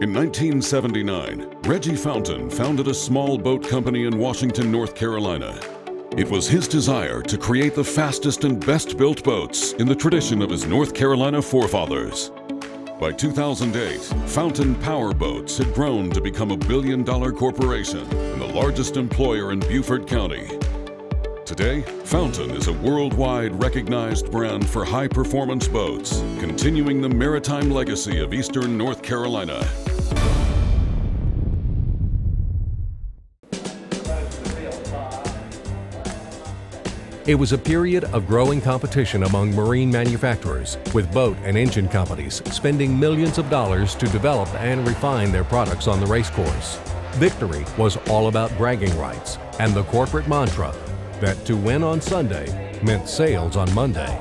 In 1979, Reggie Fountain founded a small boat company in Washington, North Carolina. It was his desire to create the fastest and best-built boats in the tradition of his North Carolina forefathers. By 2008, Fountain Power Boats had grown to become a billion-dollar corporation and the largest employer in Beaufort County. Today, Fountain is a worldwide recognized brand for high-performance boats, continuing the maritime legacy of Eastern North Carolina. It was a period of growing competition among marine manufacturers, with boat and engine companies spending millions of dollars to develop and refine their products on the racecourse. Victory was all about bragging rights and the corporate mantra that to win on Sunday meant sales on Monday.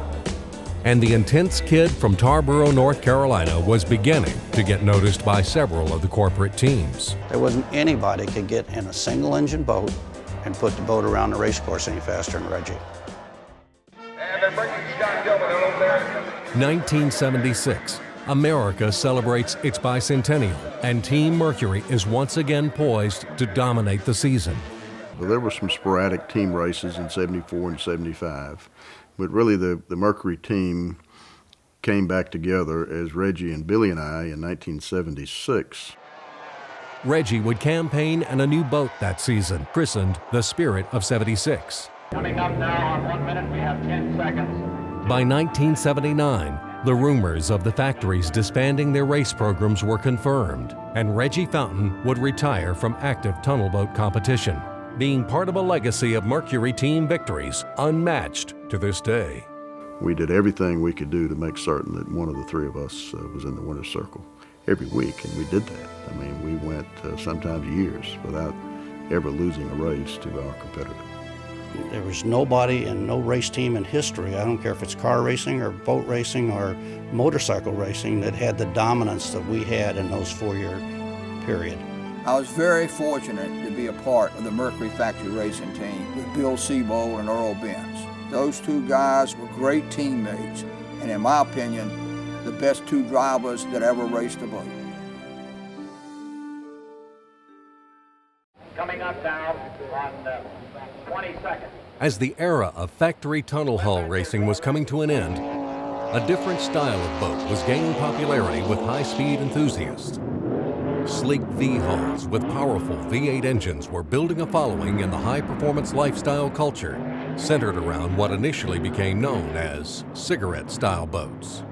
And the intense kid from Tarboro, North Carolina was beginning to get noticed by several of the corporate teams. There wasn't anybody could get in a single engine boat and put the boat around the racecourse any faster than Reggie. And they're bringing Scott Gilman over there. 1976, America celebrates its bicentennial, and Team Mercury is once again poised to dominate the season. Well, there were some sporadic team races in 74 and 75, but really the Mercury team came back together as Reggie and Billy and I in 1976. Reggie would campaign in a new boat that season, christened the Spirit of 76. Coming up now on 1 minute, we have 10 seconds. By 1979, the rumors of the factories disbanding their race programs were confirmed, and Reggie Fountain would retire from active tunnel boat competition, being part of a legacy of Mercury team victories unmatched to this day. We did everything we could do to make certain that one of the three of us was in the winner's circle every week, and we did that. I mean, we went sometimes years without ever losing a race to our competitor. There was nobody and no race team in history, I don't care if it's car racing or boat racing or motorcycle racing, that had the dominance that we had in those 4-year period. I was very fortunate to be a part of the Mercury Factory Racing team with Bill Seabold and Earl Benz. Those two guys were great teammates, and in my opinion, the best two drivers that ever raced a boat. Coming up now on 20 seconds. As the era of factory tunnel hull racing was coming to an end, a different style of boat was gaining popularity with high-speed enthusiasts. Sleek V-hulls with powerful V8 engines were building a following in the high-performance lifestyle culture, centered around what initially became known as cigarette-style boats.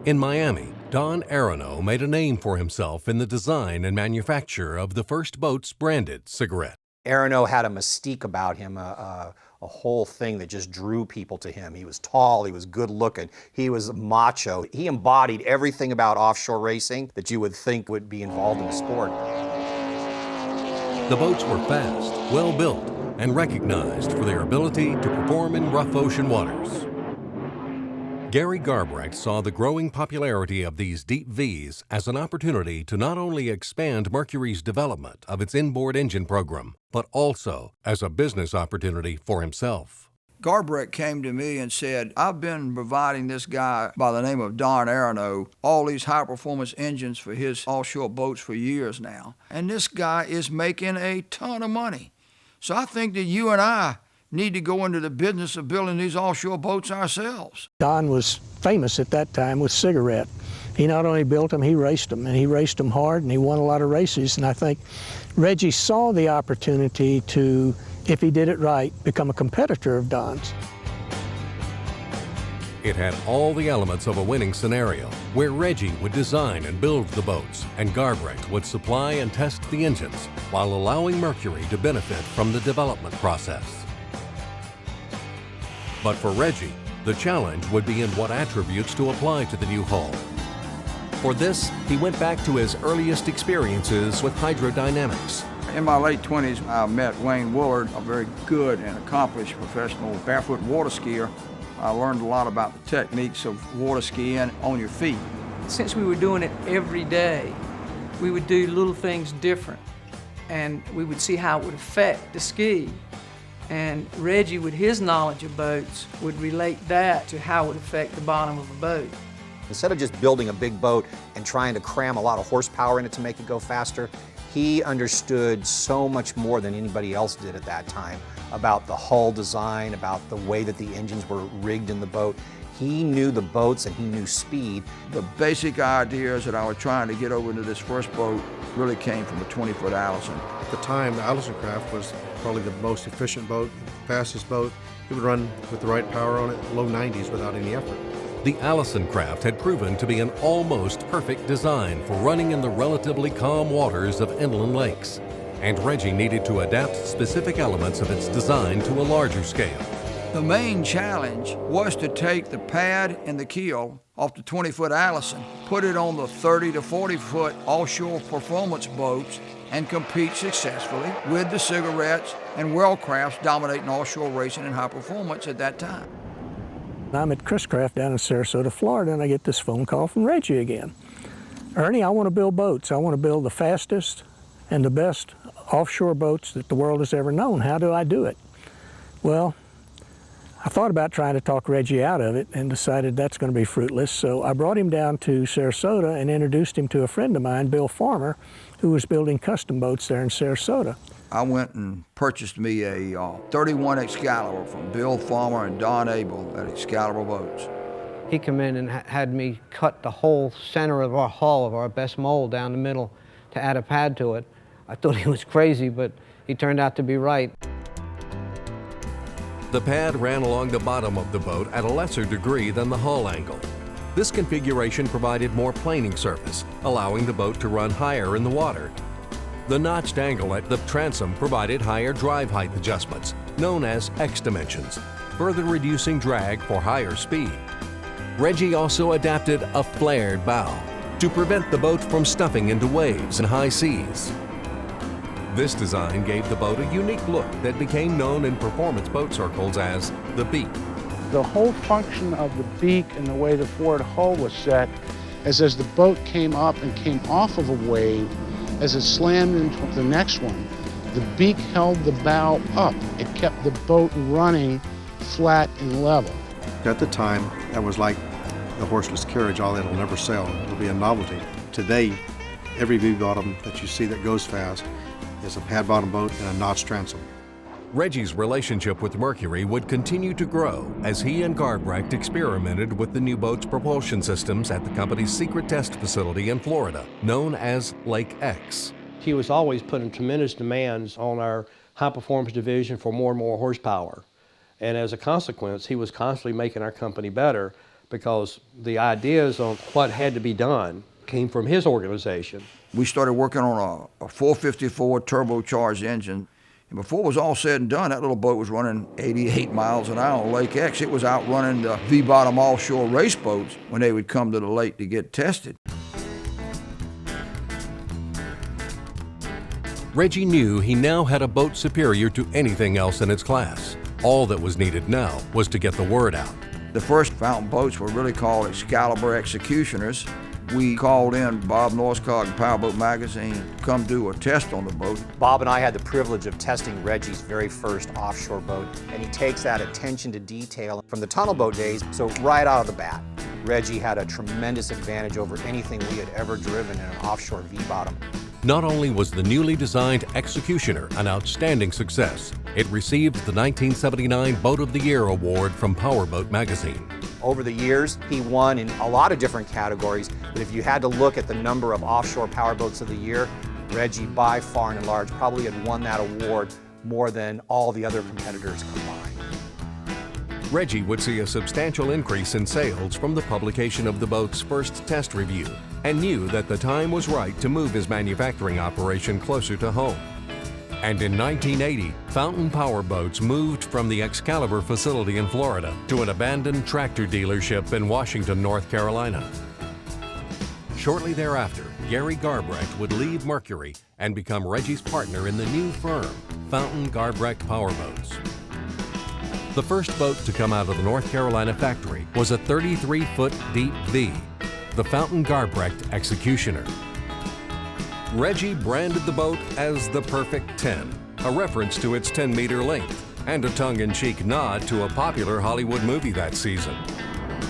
In Miami, Don Aronow made a name for himself in the design and manufacture of the first boats branded cigarette. Aronow had a mystique about him, a whole thing that just drew people to him. He was tall, he was good looking, he was macho. He embodied everything about offshore racing that you would think would be involved in the sport. The boats were fast, well built, and recognized for their ability to perform in rough ocean waters. Gary Garbrecht saw the growing popularity of these deep Vs as an opportunity to not only expand Mercury's development of its inboard engine program, but also as a business opportunity for himself. Garbrecht came to me and said, I've been providing this guy by the name of Don Aronow all these high-performance engines for his offshore boats for years now, and this guy is making a ton of money. So I think that you and I need to go into the business of building these offshore boats ourselves. Don was famous at that time with cigarette. He not only built them, he raced them, and he raced them hard, and he won a lot of races. And I think Reggie saw the opportunity to, if he did it right, become a competitor of Don's. It had all the elements of a winning scenario, where Reggie would design and build the boats, and Garbrecht would supply and test the engines, while allowing Mercury to benefit from the development process. But for Reggie, the challenge would be in what attributes to apply to the new hull. For this, he went back to his earliest experiences with hydrodynamics. In my late 20s, I met Wayne Woolard, a very good and accomplished professional barefoot water skier. I learned a lot about the techniques of water skiing on your feet. Since we were doing it every day, we would do little things different, and we would see how it would affect the ski. And Reggie, with his knowledge of boats, would relate that to how it would affect the bottom of a boat. Instead of just building a big boat and trying to cram a lot of horsepower in it to make it go faster, he understood so much more than anybody else did at that time about the hull design, about the way that the engines were rigged in the boat. He knew the boats and he knew speed. The basic ideas that I was trying to get over into this first boat really came from the 20-foot Allison. At the time, the Allison craft was probably the most efficient boat, fastest boat. It would run with the right power on it, low 90s without any effort. The Allison craft had proven to be an almost perfect design for running in the relatively calm waters of inland lakes, and Reggie needed to adapt specific elements of its design to a larger scale. The main challenge was to take the pad and the keel off the 20-foot Allison, put it on the 30 to 40-foot offshore performance boats, and compete successfully with the cigarettes and Wral crafts dominating offshore racing and high performance at that time. I'm at Chris Craft down in Sarasota, Florida, and I get this phone call from Reggie again. Ernie, I want to build boats. I want to build the fastest and the best offshore boats that the world has ever known. How do I do it? Well, I thought about trying to talk Reggie out of it and decided that's going to be fruitless. So I brought him down to Sarasota and introduced him to a friend of mine, Bill Farmer, who was building custom boats there in Sarasota. I went and purchased me a 31 Excalibur from Bill Farmer and Don Abel at Excalibur Boats. He came in and had me cut the whole center of our hull of our best mold down the middle to add a pad to it. I thought he was crazy, but he turned out to be right. The pad ran along the bottom of the boat at a lesser degree than the hull angle. This configuration provided more planing surface, allowing the boat to run higher in the water. The notched angle at the transom provided higher drive height adjustments, known as X dimensions, further reducing drag for higher speed. Reggie also adapted a flared bow to prevent the boat from stuffing into waves and high seas. This design gave the boat a unique look that became known in performance boat circles as the beak. The whole function of the beak and the way the forward hull was set is as the boat came up and came off of a wave, as it slammed into the next one, the beak held the bow up. It kept the boat running flat and level. At the time, that was like the horseless carriage, all that'll never sail. It'll be a novelty. Today, every V-bottom that you see that goes fast is a pad-bottom boat and a notched transom. Reggie's relationship with Mercury would continue to grow as he and Garbrecht experimented with the new boat's propulsion systems at the company's secret test facility in Florida, known as Lake X. He was always putting tremendous demands on our high-performance division for more and more horsepower. And as a consequence, he was constantly making our company better because the ideas on what had to be done came from his organization. We started working on a 454 turbocharged engine. And before it was all said and done, that little boat was running 88 miles an hour on Lake X. It was outrunning the V-bottom offshore race boats when they would come to the lake to get tested. Reggie knew he now had a boat superior to anything else in its class. All that was needed now was to get the word out. The first fountain boats were really called Excalibur Executioners. We called in Bob Norskog and Powerboat Magazine to come do a test on the boat. Bob and I had the privilege of testing Reggie's very first offshore boat, and he takes that attention to detail from the tunnel boat days, so right out of the bat, Reggie had a tremendous advantage over anything we had ever driven in an offshore V-bottom. Not only was the newly designed Executioner an outstanding success, it received the 1979 Boat of the Year award from Powerboat Magazine. Over the years, he won in a lot of different categories, but if you had to look at the number of offshore powerboats of the year, Reggie, by far and large, probably had won that award more than all the other competitors combined. Reggie would see a substantial increase in sales from the publication of the boat's first test review and knew that the time was right to move his manufacturing operation closer to home. And in 1980, Fountain Powerboats moved from the Excalibur facility in Florida to an abandoned tractor dealership in Washington, North Carolina. Shortly thereafter, Gary Garbrecht would leave Mercury and become Reggie's partner in the new firm, Fountain Garbrecht Powerboats. The first boat to come out of the North Carolina factory was a 33-foot deep V, the Fountain Garbrecht Executioner. Reggie branded the boat as the Perfect 10, a reference to its 10-meter length and a tongue-in-cheek nod to a popular Hollywood movie that season.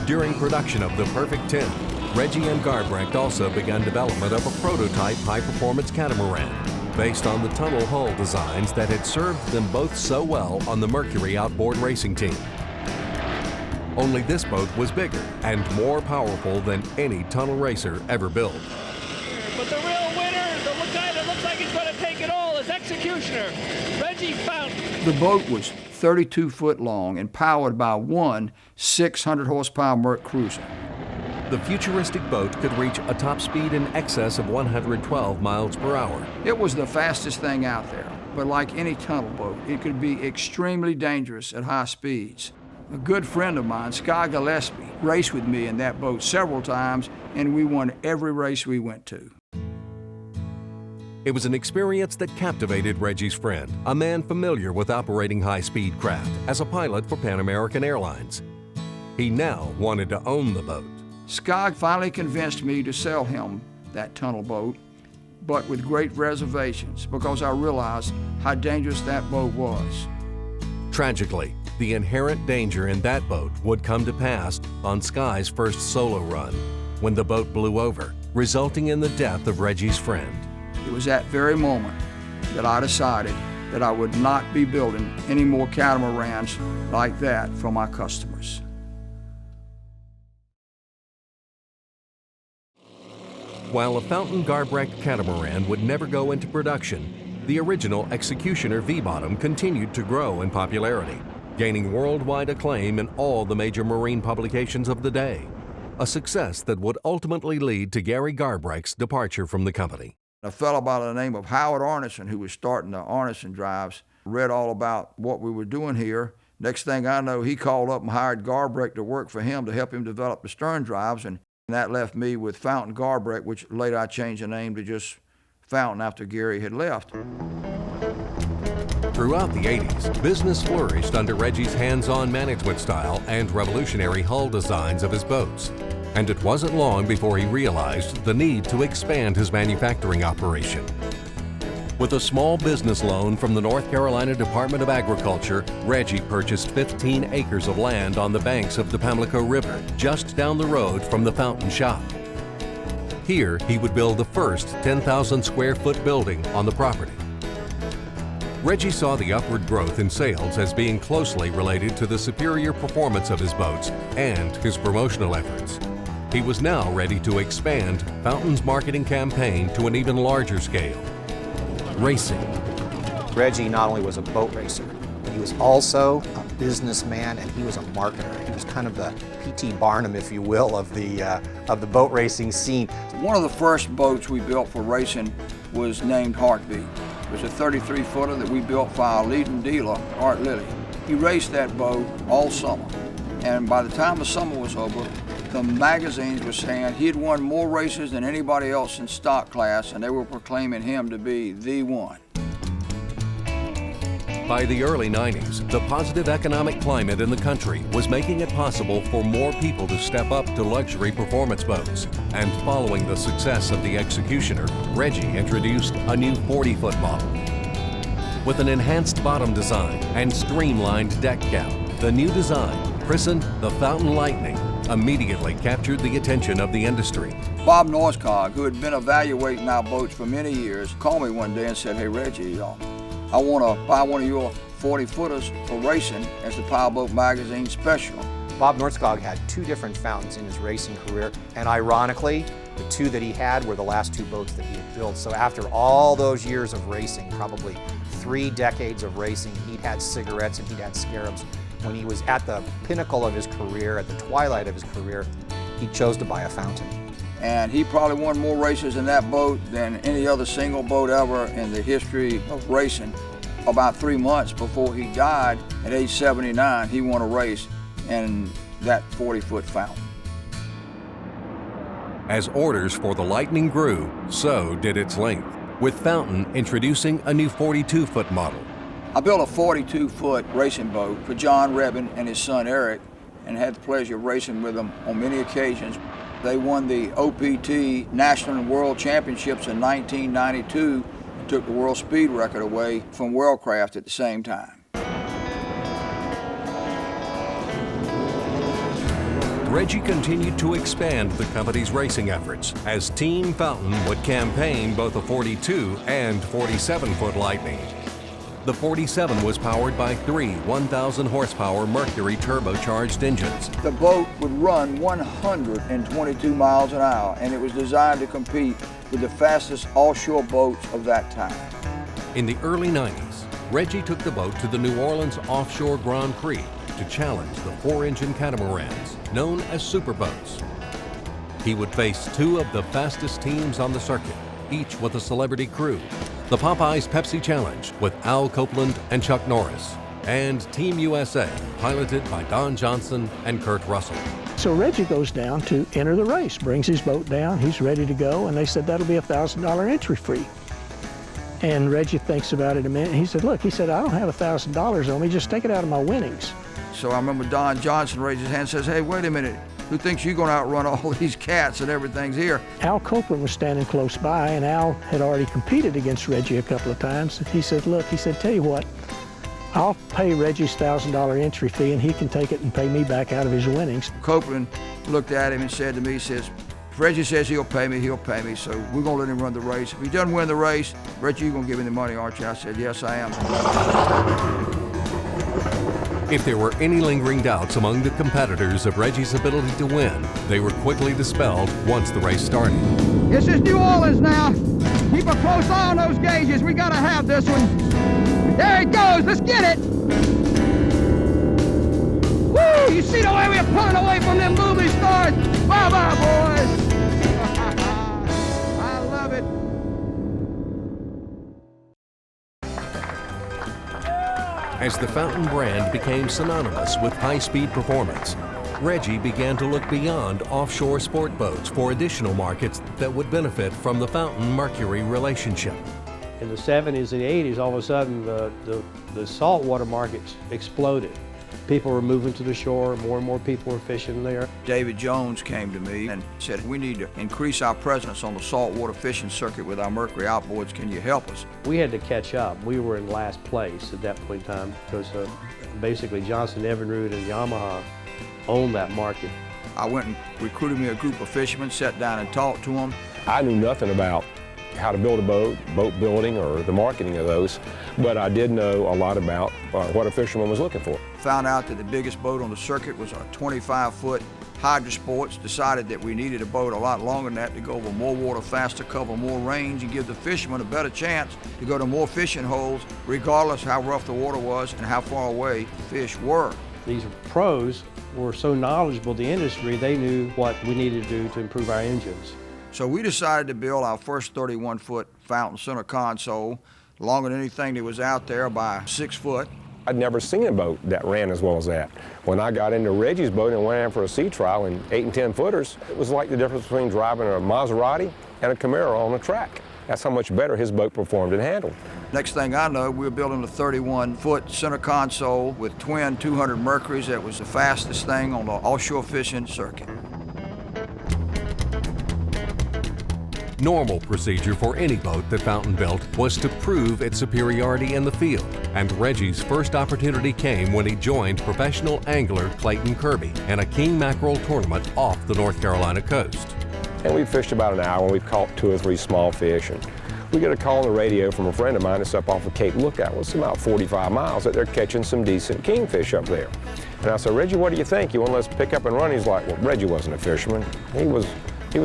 During production of the Perfect 10, Reggie and Garbrecht also began development of a prototype high-performance catamaran based on the tunnel hull designs that had served them both so well on the Mercury outboard racing team. Only this boat was bigger and more powerful than any tunnel racer ever built. But the real winner, the guy that looks like he's going to take it all, is Executioner, Reggie Fountain. The boat was 32 foot long and powered by one 600 horsepower Merc cruiser. The futuristic boat could reach a top speed in excess of 112 miles per hour. It was the fastest thing out there, but like any tunnel boat, it could be extremely dangerous at high speeds. A good friend of mine, Sky Gillespie, raced with me in that boat several times, and we won every race we went to. It was an experience that captivated Reggie's friend, a man familiar with operating high-speed craft as a pilot for Pan American Airlines. He now wanted to own the boat. Sky finally convinced me to sell him that tunnel boat, but with great reservations, because I realized how dangerous that boat was. Tragically, the inherent danger in that boat would come to pass on Sky's first solo run, when the boat blew over, resulting in the death of Reggie's friend. It was that very moment that I decided that I would not be building any more catamarans like that for my customers. While a Fountain Garbrecht catamaran would never go into production, the original Executioner V-bottom continued to grow in popularity, gaining worldwide acclaim in all the major marine publications of the day, a success that would ultimately lead to Gary Garbrecht's departure from the company. A fellow by the name of Howard Arneson, who was starting the Arneson drives, read all about what we were doing here. Next thing I know, he called up and hired Garbrecht to work for him to help him develop the stern drives, and that left me with Fountain Garbrecht, which later I changed the name to just Fountain after Gary had left. Throughout the 80s, business flourished under Reggie's hands-on management style and revolutionary hull designs of his boats. And it wasn't long before he realized the need to expand his manufacturing operation. With a small business loan from the North Carolina Department of Agriculture, Reggie purchased 15 acres of land on the banks of the Pamlico River, just down the road from the Fountain shop. Here, he would build the first 10,000 square foot building on the property. Reggie saw the upward growth in sales as being closely related to the superior performance of his boats and his promotional efforts. He was now ready to expand Fountain's marketing campaign to an even larger scale. Racing. Reggie not only was a boat racer, but he was also a businessman and he was a marketer. He was kind of the P.T. Barnum, if you will, of the boat racing scene. One of the first boats we built for racing was named Heartbeat. It was a 33-footer that we built for our leading dealer, Art Lilly. He raced that boat all summer, and by the time the summer was over, the magazines were saying he'd won more races than anybody else in stock class, and they were proclaiming him to be the one. By the early 90s, the positive economic climate in the country was making it possible for more people to step up to luxury performance boats. And following the success of the Executioner, Reggie introduced a new 40-foot model. With an enhanced bottom design and streamlined deck cap, the new design, christened the Fountain Lightning, immediately captured the attention of the industry. Bob Norscog, who had been evaluating our boats for many years, called me one day and said, "Hey Reggie, I want to buy one of your 40-footers for racing as the Powerboat Magazine special." Bob Norscog had two different Fountains in his racing career, and ironically, the two that he had were the last two boats that he had built. So after all those years of racing, probably 3 decades of racing, he'd had cigarettes and he'd had scarabs. When he was at the pinnacle of his career, at the twilight of his career, he chose to buy a Fountain. And he probably won more races in that boat than any other single boat ever in the history of racing. About 3 months before he died, at age 79, he won a race in that 40-foot Fountain. As orders for the Lightning grew, so did its length, with Fountain introducing a new 42-foot model. I built a 42-foot racing boat for John Rebin and his son Eric, and had the pleasure of racing with them on many occasions. They won the OPT National and World Championships in 1992 and took the world speed record away from Wral Craft at the same time. Reggie continued to expand the company's racing efforts as Team Fountain would campaign both a 42 and 47-foot Lightning. The 47 was powered by 3 1,000 horsepower Mercury turbocharged engines. The boat would run 122 miles an hour, and it was designed to compete with the fastest offshore boats of that time. In the early 90s, Reggie took the boat to the New Orleans Offshore Grand Prix to challenge the 4-engine catamarans, known as superboats. He would face 2 of the fastest teams on the circuit, each with a celebrity crew. The Popeyes Pepsi Challenge with Al Copeland and Chuck Norris, and Team USA, piloted by Don Johnson and Kurt Russell. So Reggie goes down to enter the race, brings his boat down, he's ready to go, and they said that'll be a $1,000 entry fee. And Reggie thinks about it a minute, and he said, look, he said, I don't have $1,000 on me, just take it out of my winnings. So I remember Don Johnson raised his hand and says, hey, wait a minute, who thinks you're going to outrun all these cats and everything's here? Al Copeland was standing close by, and Al had already competed against Reggie a couple of times. He said, look, he said, tell you what, I'll pay Reggie's $1,000 entry fee, and he can take it and pay me back out of his winnings. Copeland looked at him and said to me, he says, if Reggie says he'll pay me, so we're going to let him run the race. If he doesn't win the race, Reggie, you're going to give me the money, aren't you? I said, yes, I am. If there were any lingering doubts among the competitors of Reggie's ability to win, they were quickly dispelled once the race started. This is New Orleans now. Keep a close eye on those gauges. We got to have this one. There it goes. Let's get it. Woo! You see the way we're pulling away from them movie stars? Bye-bye, boys. I love it. As the Fountain brand became synonymous with high-speed performance, Reggie began to look beyond offshore sport boats for additional markets that would benefit from the Fountain-Mercury relationship. In the 70s and 80s, all of a sudden, the saltwater markets exploded. People were moving to the shore, more and more people were fishing there. David Jones came to me and said, we need to increase our presence on the saltwater fishing circuit with our Mercury outboards. Can you help us? We had to catch up. We were in last place at that point in time because basically Johnson, Evinrude, and Yamaha owned that market. I went and recruited me a group of fishermen, sat down and talked to them. I knew nothing about how to build a boat, boat building, or the marketing of those, but I did know a lot about what a fisherman was looking for. Found out that the biggest boat on the circuit was a 25-foot Hydra Sports. Decided that we needed a boat a lot longer than that to go over more water faster, cover more range, and give the fishermen a better chance to go to more fishing holes, regardless how rough the water was and how far away fish were. These pros were so knowledgeable of the industry, they knew what we needed to do to improve our engines. So we decided to build our first 31-foot Fountain center console, longer than anything that was out there by 6 foot. I'd never seen a boat that ran as well as that. When I got into Reggie's boat and went in for a sea trial in 8 and 10 footers, it was like the difference between driving a Maserati and a Camaro on a track. That's how much better his boat performed and handled. Next thing I know, we were building a 31-foot center console with twin 200 Mercuries. That was the fastest thing on the offshore fishing circuit. Normal procedure for any boat that Fountain built was to prove its superiority in the field, and Reggie's first opportunity came when he joined professional angler Clayton Kirby in a king mackerel tournament off the North Carolina coast. And we fished about an hour and we've caught 2 or 3 small fish. And we get a call on the radio from a friend of mine that's up off of Cape Lookout. Well, it's about 45 miles that they're catching some decent kingfish up there. And I said, Reggie, what do you think? You want to let us pick up and run? He's like, well, Reggie wasn't a fisherman. He was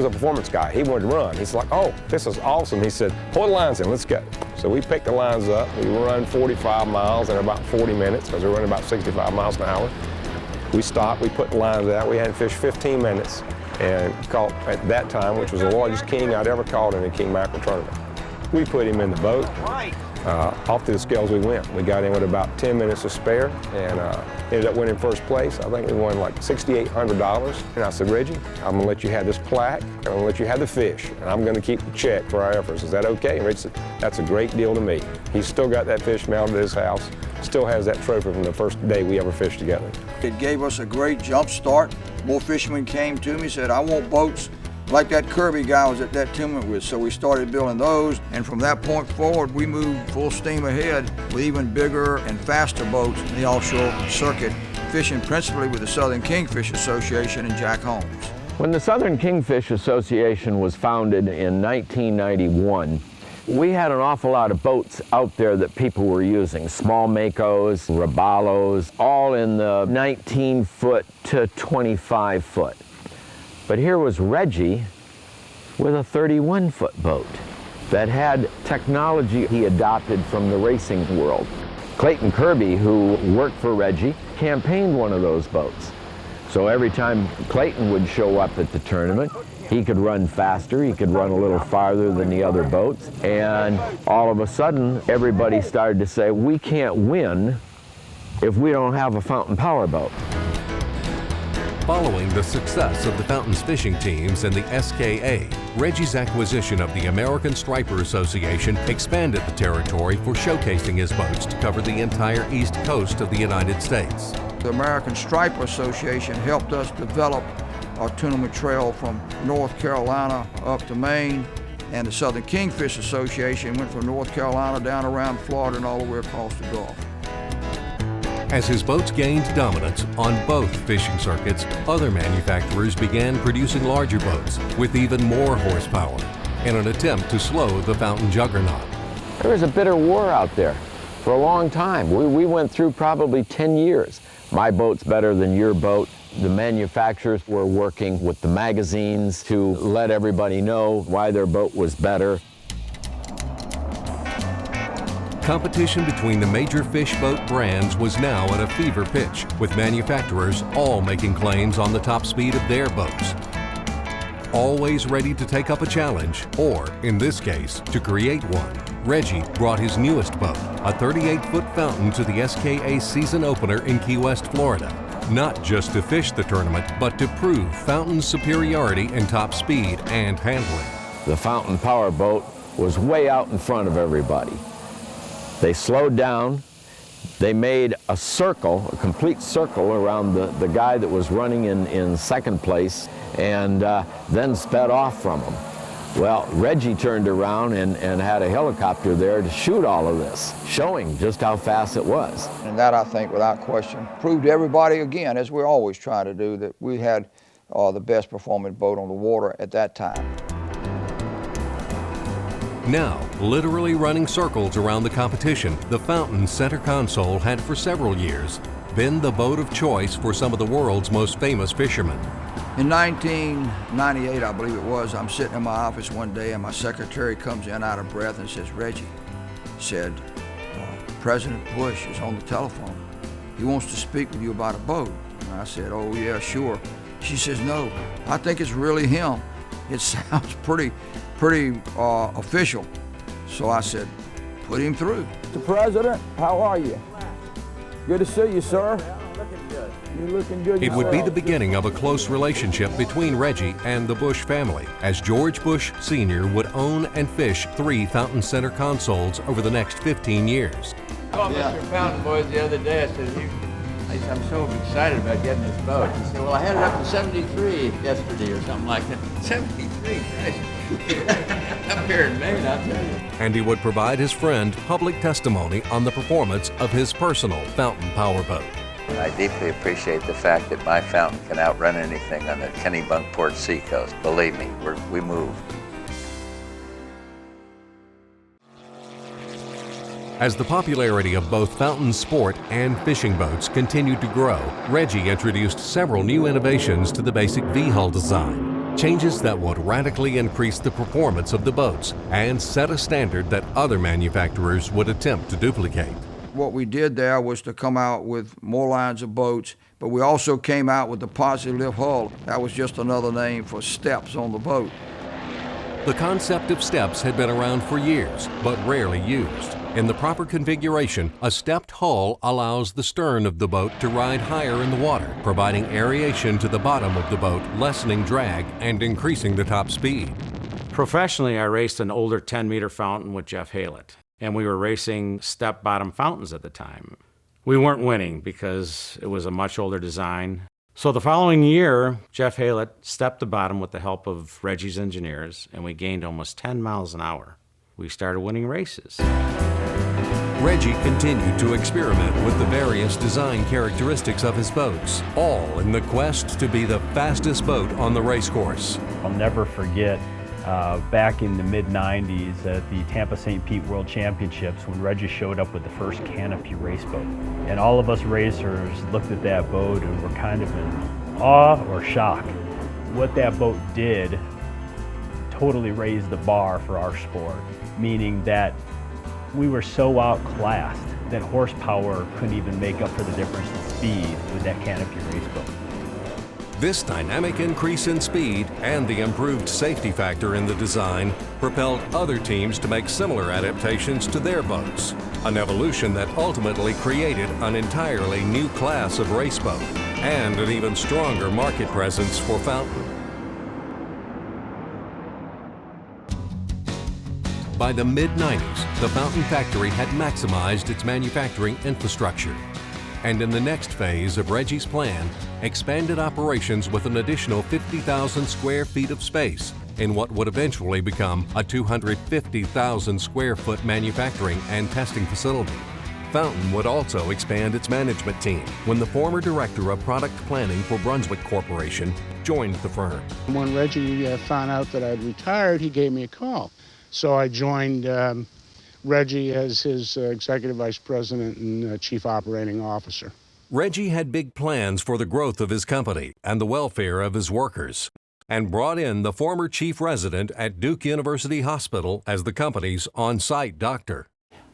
a performance guy. He wanted to run. He's like, oh, this is awesome. He said, pull the lines in, let's go. So we picked the lines up. We run 45 miles in about 40 minutes because we're running about 65 miles an hour. We stopped, we put the lines out. We hadn't fished 15 minutes and caught at that time, which was the largest king I'd ever caught in a king mackerel tournament. We put him in the boat. Off to the scales we went. We got in with about 10 minutes to spare and ended up winning first place. I think we won like $6,800. And I said, Reggie, I'm gonna let you have this plaque, and I'm gonna let you have the fish, and I'm gonna keep the check for our efforts. Is that okay? And Reggie said, that's a great deal to me. He's still got that fish mounted at his house, still has that trophy from the first day we ever fished together. It gave us a great jump start. More fishermen came to me, said, I want boats like that Kirby guy was at that tournament with. So we started building those, and from that point forward, we moved full steam ahead with even bigger and faster boats in the offshore circuit. fishing principally with the Southern Kingfish Association and Jack Holmes. When the Southern Kingfish Association was founded in 1991, we had an awful lot of boats out there that people were using. Small Makos, Robalos, all in the 19-foot to 25-foot. But here was Reggie with a 31-foot boat that had technology he adopted from the racing world. Clayton Kirby, who worked for Reggie, campaigned one of those boats. So every time Clayton would show up at the tournament, he could run faster, he could run a little farther than the other boats, and all of a sudden everybody started to say, we can't win if we don't have a fountain power boat. Following the success of the Fountains fishing teams and the SKA, Reggie's acquisition of the American Striper Association expanded the territory for showcasing his boats to cover the entire east coast of the United States. The American Striper Association helped us develop our tournament trail from North Carolina up to Maine, and the Southern Kingfish Association went from North Carolina down around Florida and all the way across the Gulf. As his boats gained dominance on both fishing circuits, other manufacturers began producing larger boats with even more horsepower in an attempt to slow the fountain juggernaut. There was a bitter war out there for a long time. We went through probably 10 years. My boat's better than your boat. The manufacturers were working with the magazines to let everybody know why their boat was better. Competition between the major fish boat brands was now at a fever pitch, with manufacturers all making claims on the top speed of their boats. Always ready to take up a challenge, or, in this case, to create one, Reggie brought his newest boat, a 38-foot fountain, to the SKA season opener in Key West, Florida. Not just to fish the tournament, but to prove Fountain's superiority in top speed and handling. The fountain power boat was way out in front of everybody. They slowed down, they made a circle, a complete circle around the guy that was running in second place, and then sped off from him. Well, Reggie turned around and had a helicopter there to shoot all of this, showing just how fast it was. And that, I think, without question, proved to everybody again, as we're always trying to do, that we had the best performing boat on the water at that time. Now, literally running circles around the competition, the Fountain center console had for several years been the boat of choice for some of the world's most famous fishermen. In 1998, I believe it was, I'm sitting in my office one day and my secretary comes in out of breath and says, Reggie, said, President Bush is on the telephone. He wants to speak with you about a boat. And I said, oh yeah, sure. She says, no, I think it's really him. It sounds pretty official. So I said, put him through. Mr. President, how are you? Good to see you, sir. You're looking good. It would be the beginning of a close relationship between Reggie and the Bush family, as George Bush Sr. would own and fish 3 Fountain Center consoles over the next 15 years. I called Mr. Fountain Boys the other day. I said, I'm so excited about getting this boat. He said, well, I had it up to 73 yesterday or something like that. 73, Christ. Up here in Maine, I'll tell you. And he would provide his friend public testimony on the performance of his personal fountain powerboat. I deeply appreciate the fact that my fountain can outrun anything on the Kennebunkport seacoast. Believe me, we move. As the popularity of both fountain sport and fishing boats continued to grow, Reggie introduced several new innovations to the basic V-hull design, changes that would radically increase the performance of the boats and set a standard that other manufacturers would attempt to duplicate. What we did there was to come out with more lines of boats, but we also came out with the positive lift hull. That was just another name for steps on the boat. The concept of steps had been around for years, but rarely used. In the proper configuration, a stepped hull allows the stern of the boat to ride higher in the water, providing aeration to the bottom of the boat, lessening drag and increasing the top speed. Professionally, I raced an older 10-meter fountain with Jeff Haylett, and we were racing step-bottom fountains at the time. We weren't winning because it was a much older design. So the following year, Jeff Haylett stepped the bottom with the help of Reggie's engineers, and we gained almost 10 miles an hour. We started winning races. Reggie continued to experiment with the various design characteristics of his boats, all in the quest to be the fastest boat on the racecourse. I'll never forget back in the mid-90s at the Tampa St. Pete World Championships when Reggie showed up with the first canopy race boat. And all of us racers looked at that boat and were kind of in awe or shock. What that boat did totally raised the bar for our sport, meaning that we were so outclassed that horsepower couldn't even make up for the difference in speed with that canopy race boat. This dynamic increase in speed and the improved safety factor in the design propelled other teams to make similar adaptations to their boats, an evolution that ultimately created an entirely new class of race boat and an even stronger market presence for Fountain. By the mid-90s, the Fountain factory had maximized its manufacturing infrastructure, and in the next phase of Reggie's plan, expanded operations with an additional 50,000 square feet of space in what would eventually become a 250,000 square foot manufacturing and testing facility. Fountain would also expand its management team when the former director of product planning for Brunswick Corporation joined the firm. When Reggie found out that I'd retired, he gave me a call. So I joined Reggie as his executive vice president and chief operating officer. Reggie had big plans for the growth of his company and the welfare of his workers, and brought in the former chief resident at Duke University Hospital as the company's on-site doctor.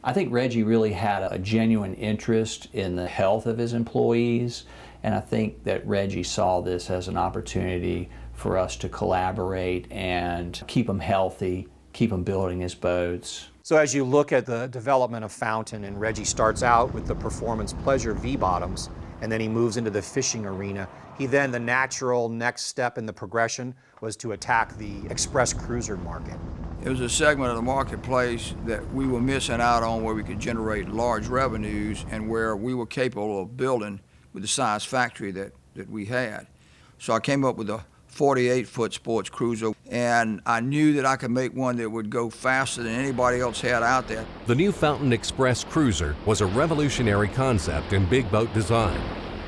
I think Reggie really had a genuine interest in the health of his employees, and I think that Reggie saw this as an opportunity for us to collaborate and keep him healthy, keep him building his boats. So as you look at the development of Fountain, and Reggie starts out with the performance pleasure V-bottoms, and then he moves into the fishing arena, the natural next step in the progression was to attack the express cruiser market. It was a segment of the marketplace that we were missing out on, where we could generate large revenues and where we were capable of building with the size factory that we had. So I came up with a 48-foot sports cruiser, and I knew that I could make one that would go faster than anybody else had out there. The new Fountain Express Cruiser was a revolutionary concept in big boat design.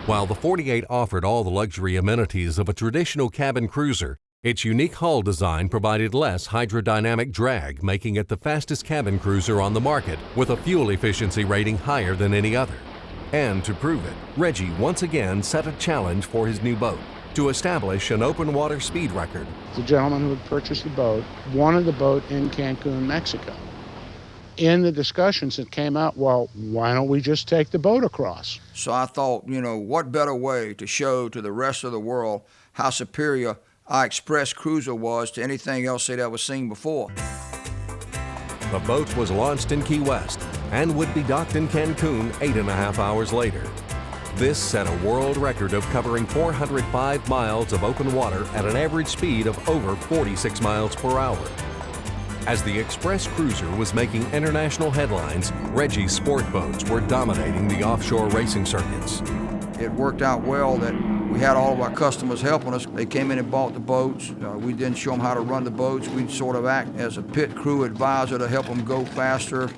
While the 48 offered all the luxury amenities of a traditional cabin cruiser, its unique hull design provided less hydrodynamic drag, making it the fastest cabin cruiser on the market with a fuel efficiency rating higher than any other. And to prove it, Reggie once again set a challenge for his new boat: to establish an open water speed record. The gentleman who had purchased the boat wanted the boat in Cancun, Mexico. In the discussions it came out, well, why don't we just take the boat across? So I thought, what better way to show to the rest of the world how superior our Express Cruiser was to anything else they'd ever seen before. The boat was launched in Key West and would be docked in Cancun 8.5 hours later. This set a world record of covering 405 miles of open water at an average speed of over 46 miles per hour. As the Express Cruiser was making international headlines, Reggie's sport boats were dominating the offshore racing circuits. It worked out well that we had all of our customers helping us. They came in and bought the boats. We didn't show them how to run the boats. We'd sort of act as a pit crew advisor to help them go faster.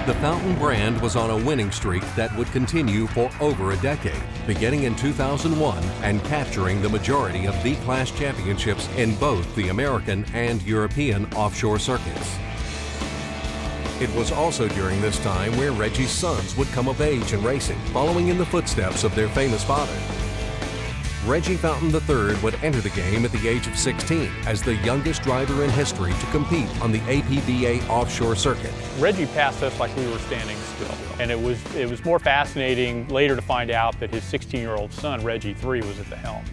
The Fountain brand was on a winning streak that would continue for over a decade, beginning in 2001 and capturing the majority of V-Class championships in both the American and European offshore circuits. It was also during this time where Reggie's sons would come of age in racing, following in the footsteps of their famous father. Reggie Fountain III would enter the game at the age of 16 as the youngest driver in history to compete on the APBA offshore circuit. Reggie passed us like we were standing still, and it was more fascinating later to find out that his 16-year-old son, Reggie III, was at the helm.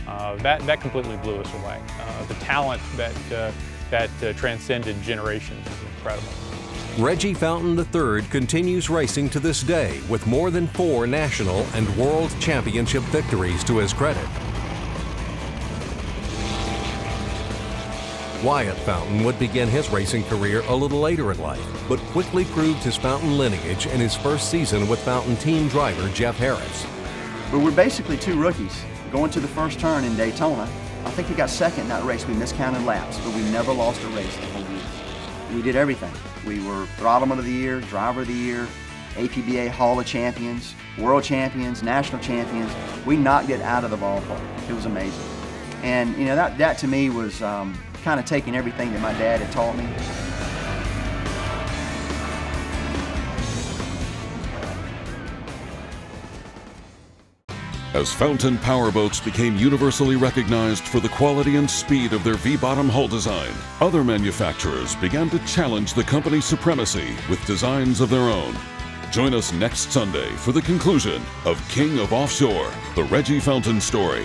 That completely blew us away. The talent that transcended generations is incredible. Reggie Fountain III continues racing to this day with more than 4 national and world championship victories to his credit. Wyatt Fountain would begin his racing career a little later in life, but quickly proved his Fountain lineage in his first season with Fountain team driver Jeff Harris. But we're basically 2 rookies going to the first turn in Daytona, I think we got second in that race. We miscounted laps, but we never lost a race the whole year. We did everything. We were Throttleman of the Year, Driver of the Year, APBA Hall of Champions, World Champions, National Champions. We knocked it out of the ballpark. It was amazing. And you know, that to me was kind of taking everything that my dad had taught me. As Fountain powerboats became universally recognized for the quality and speed of their V-bottom hull design, other manufacturers began to challenge the company's supremacy with designs of their own. Join us next Sunday for the conclusion of King of Offshore, the Reggie Fountain story.